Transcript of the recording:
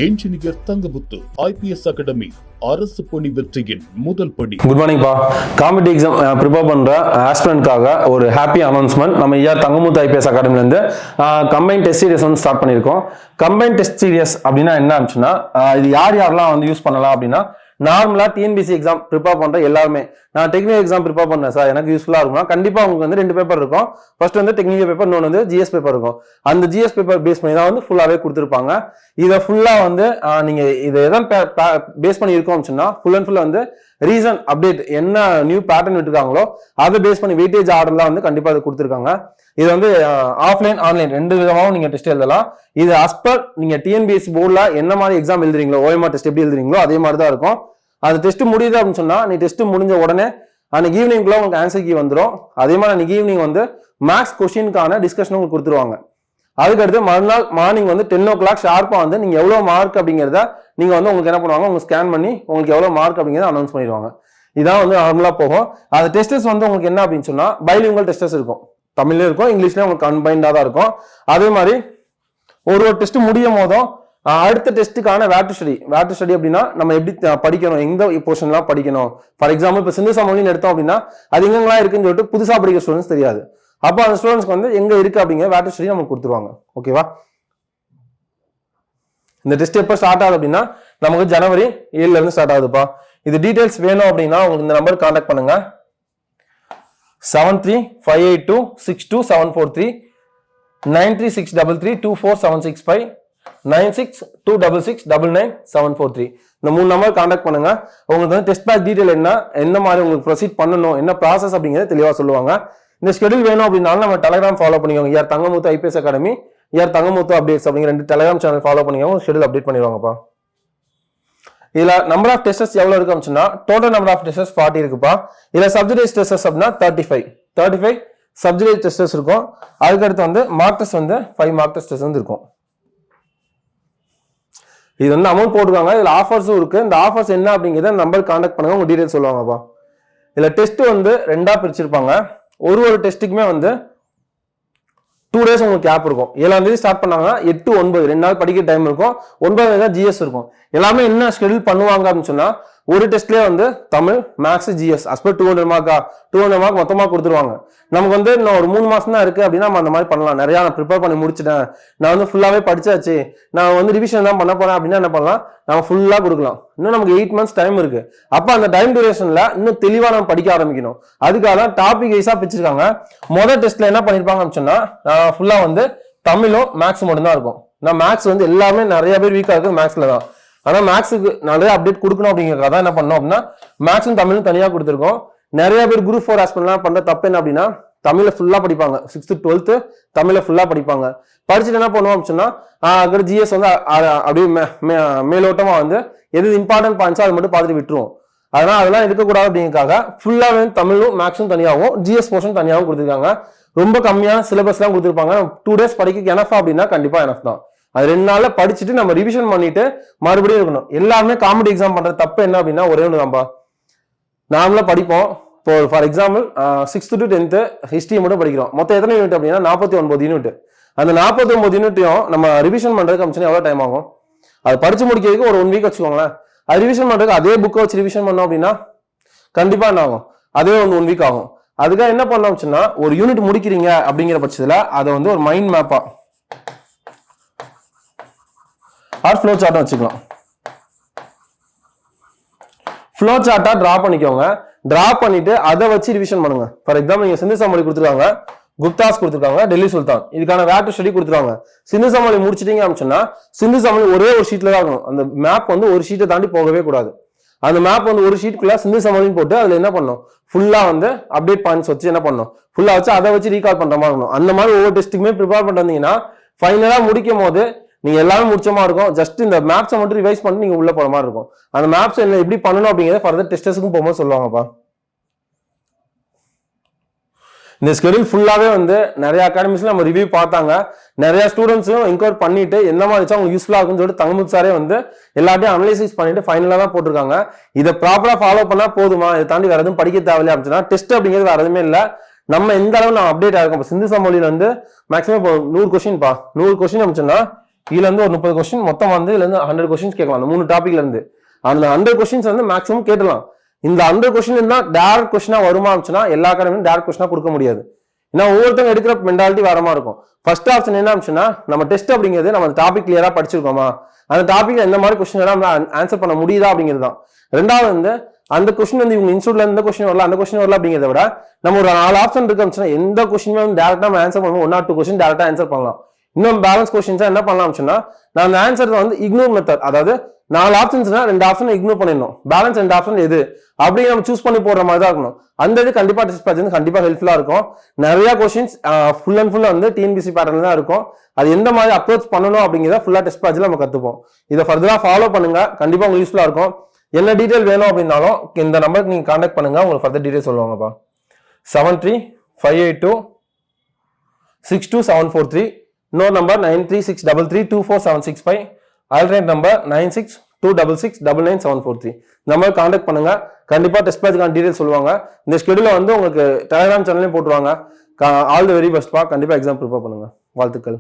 Engineer Thangamuthu IPS academy அரசு பணி வெற்றியின் முதல் படி. குட் மார்னிங் பா. காம்படிட்டிவ் எக்ஸாம் ப்ரிப்பேர் பண்ற ஆஸ்பிரண்ட்காக ஒரு ஹாப்பி அனௌன்ஸ்மெண்ட். நம்ம ஐயா தங்கமுத்து ஐபிஎஸ் அகாடமில இருந்து கம்பைன் டெஸ்ட் சீரியஸ் வந்து ஸ்டார்ட் பண்ணியிருக்கோம். கம்பைன் டெஸ்ட் சீரியஸ் அப்படின்னா என்ன ஆச்சுன்னா, இது யாரெல்லாம் வந்து யூஸ் பண்ணலாம் அப்படின்னா, நார்மலா டிஎன்பிசி எக்ஸாம் ப்ரிப்பேர் பண்ற எல்லாருமே, நான் டெக்னிக்கல் எக்ஸாம் ப்ரிப்பேர் பண்ணேன் சார், எனக்கு யூஸ்ஃபுல்லா இருக்கும்னா கண்டிப்பா உங்களுக்கு வந்து 2 பேப்பர் இருக்கும். ஃபர்ஸ்ட் வந்து டெக்னிக்கல் பேப்பர், இன்னொன்று வந்து ஜிஎஸ் பேப்பர் இருக்கும். அந்த ஜிஎஸ் பேப்பர் பேஸ் பண்ணி தான் வந்து ஃபுல்லாவே கொடுத்துருப்பாங்க. இதை ஃபுல்லா வந்து நீங்க இதை எதான் பேஸ் பண்ணி இருக்கோம் அப்படின்னா, ஃபுல் அண்ட் ஃபுல் வந்து ரீசன் அப்டேட் என்ன நியூ பேட்டர்ன் விட்டுருக்காங்களோ அதை பேஸ் பண்ணி வெயிட்டேஜ் ஆர்டர்லாம் வந்து கண்டிப்பா அதை கொடுத்துருக்காங்க. இது வந்து ஆஃப்லைன் ஆன்லைன் 2 விதமாகவும் நீங்க டெஸ்ட் எழுதலாம். இது அஸ்பர் நீங்க டிஎன்பிஎஸ்சி போர்டில் என்ன மாதிரி எக்ஸாம் எழுதுறீங்களோ, ஓஎம்ஆர் டெஸ்ட் எப்படி எழுதுறீங்களோ அதே மாதிரி தான் இருக்கும். அது டெஸ்ட் முடியுது அப்படின்னு சொன்னா, நீ டெஸ்ட் முடிஞ்ச உடனே அன்னைக்கு ஈவினிங்குள்ள உங்களுக்கு ஆன்சர் கீ வந்துடும். அதே மாதிரி அன்னைக்கு ஈவினிங் வந்து மேக்ஸ் கொஸ்டினுக்கான டிஸ்கஷன் உங்களுக்கு கொடுத்துருவாங்க. அதுக்கடுத்து மறுநாள் மார்னிங் வந்து 10 o'clock ஷார்ப்பா வந்து நீங்க எவ்வளவு மார்க் அப்படிங்கிறத நீங்க வந்து உங்களுக்கு என்ன பண்ணுவாங்க, உங்களுக்கு ஸ்கேன் பண்ணி உங்களுக்கு எவ்வளவு மார்க் அப்படிங்கிறத அனௌன்ஸ் பண்ணிடுவாங்க. இதான் வந்து நார்மலா போகும். அது டெஸ்டர்ஸ் வந்து உங்களுக்கு என்ன அப்படின்னு சொன்னா, பைலிங்குவல் டெஸ்டர்ஸ் இருக்கும், தமிழ்லயும் இருக்கும், இங்கிலீஷ்லயும் உங்களுக்கு கம்பைண்டா தான் இருக்கும். அதே மாதிரி ஒரு டெஸ்ட் முடியும் போதும் அடுத்த டெஸ்ட்டுக்கான வேர் டு ஸ்டடி அப்படின்னா நம்ம எப்படி படிக்கணும், எந்த போர்ஷன்லாம் படிக்கணும். ஃபார் எக்ஸாம்பிள் இப்போ சிந்து சமவெளின்னு எடுத்தோம் அப்படின்னா அது எங்கெல்லாம் இருக்குன்னு சொல்லிட்டு புதுசா படிக்கிற ஸ்டூடெண்ட்ஸ் தெரியாது. அப்போ அந்த ஸ்டூடெண்ட்ஸ்க்கு வந்து எங்க இருக்கு அப்படிங்கிற வேர் டு ஸ்டடி நமக்கு கொடுத்துருவாங்க. ஓகேவா? இந்த டெஸ்ட் எப்போ ஸ்டார்ட் ஆகுது அப்படின்னா, நமக்கு ஜனவரி 7ல இருந்து ஸ்டார்ட் ஆகுதுப்பா. இது டீடைல்ஸ் வேணும் அப்படின்னா உங்களுக்கு இந்த நம்பர் கான்டாக்ட் பண்ணுங்க. 7358262743 9363324765 9626699743 இந்த 3 நம்பர் கான்டாக்ட் பண்ணுங்க. உங்களுக்கு வந்து டெஸ்ட் பேட்ச் டீடைல் என்ன மாதிரி உங்களுக்கு ப்ரொசீட் பண்ணணும், என்ன ப்ராசஸ் அப்படிங்கிறத தெளிவா சொல்லுவாங்க. இந்த ஷெடியூல் வேணும் அப்படின்னாலும் நம்ம டெலிகிராம் ஃபாலோ பண்ணிக்கோங்க. யார் தங்கமுத்து ஐபிஎஸ் அகாடமி, யார் தங்கமுத்து அப்டேட்ஸ் அப்படிங்கிற 2 டெலிகிராம் சேனல் ஃபாலோ பண்ணிக்கோங்க. ஷெடியூல் அப்டேட் பண்ணிடுவாங்கப்பா. இதுல நம்பர் ஆஃப் டெஸ்டர்ஸ் எவ்வளவு இருக்கு அப்படின்னா, டோட்டல் நம்பர் ஆஃப் டெஸ்டர்ஸ் 40 இருக்குப்பா. இதுல சப்ஜெக்ட் டெஸ்டர்ஸ் அப்படின்னா 35 சப்ஜெக்ட் டெஸ்டர்ஸ் இருக்கும். அதுக்கடுத்து வந்து மார்க் டெஸ்ட் வந்து 5 மார்க் டெஸ்டர்ஸ் வந்து இருக்கும். இது வந்து அமௌண்ட் போட்டுருக்காங்க. இதுல ஆஃபர்ஸும் இருக்கு. இந்த ஆஃபர்ஸ் என்ன அப்படிங்கிறத நம்பர் கான்டாக்ட் பண்ணுங்க, உங்க டீடைல்ஸ் சொல்லுவாங்கப்பா. இதுல டெஸ்ட் வந்து 2ஆ பிரிச்சிருப்பாங்க. ஒரு டெஸ்ட்டுக்குமே வந்து 2 days உங்களுக்கு கேப் இருக்கும். 7ஆம் தேதி ஸ்டார்ட் பண்ணாங்கன்னா 8, 9 2 நாள் படிக்க டைம் இருக்கும். 9ஆம் தேதி ஜிஎஸ் இருக்கும். எல்லாமே என்ன ஷெடியூல் பண்ணுவாங்க அப்படின்னு சொன்னா, ஒரு டெஸ்ட்லயே வந்து Tamil, maths, GS aspect 200 mark மொத்தமா கொடுத்துருவாங்க. நமக்கு வந்து இன்னும் ஒரு 3 மாசம் தான் இருக்கு அப்படின்னா நம்ம அந்த மாதிரி பண்ணலாம். நிறைய நான் ப்ரிப்பேர் பண்ணி முடிச்சிட்டேன், நான் வந்து ஃபுல்லாவே படிச்சாச்சு, நான் வந்து ரிவிஷன் தான் பண்ண போறேன் அப்படின்னா என்ன பண்ணலாம், நம்ம ஃபுல்லா கொடுக்கலாம். இன்னும் நமக்கு 8 months டைம் இருக்கு. அப்ப அந்த டைம் டியூரேஷன்ல இன்னும் தெளிவா நம்ம படிக்க ஆரம்பிக்கணும். அதுக்காக தான் டாபிக் வைஸா பிரிச்சிருக்காங்க. முதல் டெஸ்ட்ல என்ன பண்ணிருப்பாங்க அப்படின்னா, ஃபுல்லா வந்து தமிழும் மேக்ஸ் மட்டும் தான் இருக்கும். நான் மேக்ஸ் வந்து எல்லாமே நிறைய பேர் வீக்கா இருக்கு மேக்ஸ்ல தான். ஆனா மேக்ஸுக்கு நிறைய அப்டேட் கொடுக்கணும் அப்படிங்கிறதுக்காக தான் என்ன பண்ணோம் அப்படின்னா, மேக்ஸும் தமிழும் தனியா கொடுத்துருக்கோம். நிறைய பேர் குரூப் 4 ஆஸ்பிரண்ட் பண்ற தப்பு என்ன அப்படின்னா, தமிழை ஃபுல்லா படிப்பாங்க, 6th 12th தமிழை ஃபுல்லா படிப்பாங்க. படிச்சுட்டு என்ன பண்ணுவோம் அப்படின்னா, ஜிஎஸ் வந்து அப்படியே மேலோட்டமா வந்து எது இம்பார்ட்டன்ட் பாயிண்ட்ஸோ அதை மட்டும் பார்த்துட்டு விட்டுருவோம். அதனால அதெல்லாம் இருக்கக்கூடாது அப்படிங்கிறதுக்காக ஃபுல்லாவே தமிழும் மேக்ஸும் தனியாகவும் ஜிஎஸ் போர்ஷன் தனியாகவும் கொடுத்துருக்காங்க. ரொம்ப கம்மியான சிலபஸ் எல்லாம் கொடுத்துருப்பாங்க. 2 days படிக்க எனஃபா அப்படின்னா கண்டிப்பா எனஃப் தான். அது 2 நாள்ல படிச்சுட்டு நம்ம ரிவிஷன் பண்ணிட்டு மறுபடியும் இருக்கணும். எல்லாருமே காம்படிட்டிவ் எக்ஸாம் பண்ற தப்பு என்ன அப்படின்னா, ஒரே ஒன்று தான்ப்பா. நார்மலா படிப்போம். இப்போ for example 6th to 10th history மட்டும் படிக்கிறோம். மொத்தம் எத்தனை யூனிட் அப்படின்னா 49 யூனிட். அந்த 49 யூனிட்டையும் நம்ம ரிவிஷன் பண்றதுக்கு அமைச்சு எவ்வளவு டைம் ஆகும்? அது படிச்சு முடிக்கிறதுக்கு ஒரு 1 week வச்சுக்கோங்களேன். அது ரிவிஷன் பண்றதுக்கு அதே புக்கை வச்சு ரிவிஷன் பண்ணோம் அப்படின்னா கண்டிப்பா என்ன ஆகும், அதே 1 week ஆகும். அதுக்காக என்ன பண்ணோம் அப்படின்னா, ஒரு யூனிட் முடிக்கிறீங்க அப்படிங்கிற பட்சத்துல அதை வந்து ஒரு மைண்ட் மேப்பா ஃப்ளோ சார்ட்டா வச்சுக்கலாம். ஃப்ளோ சார்ட்டா டிரா பண்ணிக்கோங்க. டிரா பண்ணிட்டு அதை வச்சு ரிவிஷன் பண்ணுங்க. ஃபார் எக்ஸாம்பிள் நீங்க சிந்து சமவெளி கொடுத்துருக்காங்க, குப்தாஸ் கொடுத்துருக்காங்க, டெல்லி சுல்தான், இதுக்கான வேர் டு ஸ்டடி கொடுத்துருவாங்க. சிந்து சமவெளி முடிச்சிட்டீங்க அப்படின்னா சிந்து சமவெளி ஒரே ஒரு ஷீட்ல தான் இருக்கணும். அந்த மேப் வந்து ஒரு ஷீட்டை தாண்டி போகவே கூடாது. அந்த மேப் வந்து ஒரு ஷீட்டுக்குள்ள சிந்து சமவெளின்னு போட்டு அதுல என்ன பண்ணும், ஃபுல்லா வந்து அப்டேட் பாயிண்ட்ஸ் வச்சு என்ன பண்ணும், ஃபுல்லா வச்சு அதை வச்சு ரீகால் பண்ற மாதிரி இருக்கணும். அந்த மாதிரி ஒவ்வொரு டெஸ்ட்டுக்குமே ப்ரிப்பேர் பண்ணிட்டு வந்தீங்கன்னா ஃபைனலா முடிக்கும் போது நீங்க எல்லாமே முடிச்ச மாதிரி இருக்கும். ஜஸ்ட் இந்த மேப்ஸை மட்டும் ரிவைஸ் பண்ணி நீங்க உள்ள போற மாதிரி இருக்கும். அந்த மேப்ஸ் என்ன எப்படி பண்ணணும் அப்படிங்கிறத ஃபர்தர் டெஸ்டர்ஸ்க்கும் போகும்போது சொல்லுவாங்கப்பா. இந்த ஸ்கெடியூல் ஃபுல்லாவே வந்து நிறைய அகாடமிஸ்ல நம்ம ரிவ்யூ பார்த்தாங்க. நிறைய ஸ்டூடெண்ட்ஸும் என்கொயர் பண்ணிட்டு என்ன மாதிரி உங்களுக்கு யூஸ்ஃபுல்லா இருக்குன்னு சொல்லிட்டு தங்கமுத்து சாரே வந்து எல்லாத்தையும் அனலைசிஸ் பண்ணிட்டு ஃபைனலா தான் போட்டிருக்காங்க. இதை ப்ராப்பரா ஃபாலோ பண்ணா போதுமா, இதை தாண்டி வேற எதுவும் படிக்க தேவையில்லை அப்படின்னா, டெஸ்ட் அப்படிங்கிறது வேற எதுவுமே இல்லை. நம்ம எந்த அளவு நம்ம அப்டேட் ஆகும். சிந்து சமவெளியில வந்து மேக்ஸிமம் இப்போ 100 கொஸ்டின் 100 கொஸ்டின் அப்படின்னா இதுல இருந்து ஒரு 30 கொஸ்டின் மொத்தம் வந்து இதுல இருந்து 100 கொஸ்டின்ஸ் கேட்கலாம் அந்த 3 டாபிக்ல இருந்து. அந்த 100 கொஸ்டின்ஸ் வந்து மேக்ஸிமம் கேட்டலாம். இந்த 100 கொஸ்டின் இருந்தா டேரக்ட் கொஸ்டினா வருமா இருந்துச்சுன்னா எல்லா அகாடமியும் டேரக்ட் கொஸ்டினா கொடுக்க முடியாது. ஏன்னா ஒவ்வொருத்தவங்க எடுக்கிற மென்டாலிட்டி வரமா இருக்கும். ஃபர்ஸ்ட் ஆப்ஷன் என்ன ஆச்சுன்னா நம்ம டெஸ்ட் அப்படிங்கிறது நம்ம டாபிக் கிளியரா படிச்சிருக்கோமா, அந்த டாபிக்ல எந்த மாதிரி கொஸ்டின் நம்ம ஆன்சர் பண்ண முடியுதா அப்படிங்கிறது தான். ரெண்டாவது வந்து அந்த கொஸ்டின் வந்து இவங்க இன்ஸ்டியூட்ல எந்த கொஸ்டின் வரல அந்த கொஸ்டின் வரல அப்படிங்கிறத விட நம்ம ஒரு 4 ஆப்ஷன் இருக்கு எந்த கொஸ்டின் வந்து டேரக்டா நம்ம ஆன்சர் பண்ணுவோம், 1 or 2 கொஸ்டின் டேரக்டா ஆன்சர் பண்ணலாம். இன்னும் பேலன்ஸ் கொஸ்டின்ஸா என்ன பண்ணலாம்னா நான் அந்த ஆன்சர் வந்து இக்னோர் மெத்தட், அதாவது 4 ஆப்ஷன்ஸ்னா 2 ஆப்ஷன் இக்னோர் பண்ணிடணும், பேலன்ஸ் 2 ஆப்ஷன் எது அப்படியே நம்ம சூஸ் பண்ணி போடுற மாதிரி தான் இருக்கணும். அந்த இது கண்டிப்பா டெஸ்ட் பேட்ச் வந்து கண்டிப்பா ஹெல்ப்ஃபுல்லா இருக்கும். நிறைய கொஸ்டின்ஸ் ஃபுல் அண்ட் ஃபுல்லா வந்து டிஎன்பிசி பேட்டர்ல தான் இருக்கும். அது எந்த மாதிரி அப்ரோச் பண்ணணும் அப்படிங்கிறத ஃபுல்லா டெஸ்ட் பேட்ச்ல நம்ம கத்துப்போம். இதை ஃபர்தரா ஃபாலோ பண்ணுங்க, கண்டிப்பா உங்களுக்கு யூஸ்ஃபுல்லா இருக்கும். என்ன டீடைல் வேணும் அப்படின்னாலும் இந்த நம்பருக்கு நீங்க கான்டாக்ட் பண்ணுங்க, உங்களுக்கு ஃபர்தர் டீடைல் சொல்லுவாங்கப்பா. 7358262743, இன்னொரு number 9363324765, alternate number 9626699743. Number contact பண்ணுங்க, கண்டிப்பா டெஸ்ட் பேட்ச்க்கான டீடைல் சொல்லுவாங்க. இந்த ஷெட்யூல வந்து உங்களுக்கு டெலிகிராம் சேனல்லையும் போட்டுருவாங்க. ஆல் தி வெரி பெஸ்ட் பா, கண்டிப்பா எக்ஸாம் ப்ரிப்பேர் பண்ணுங்க. வாழ்த்துக்கள்.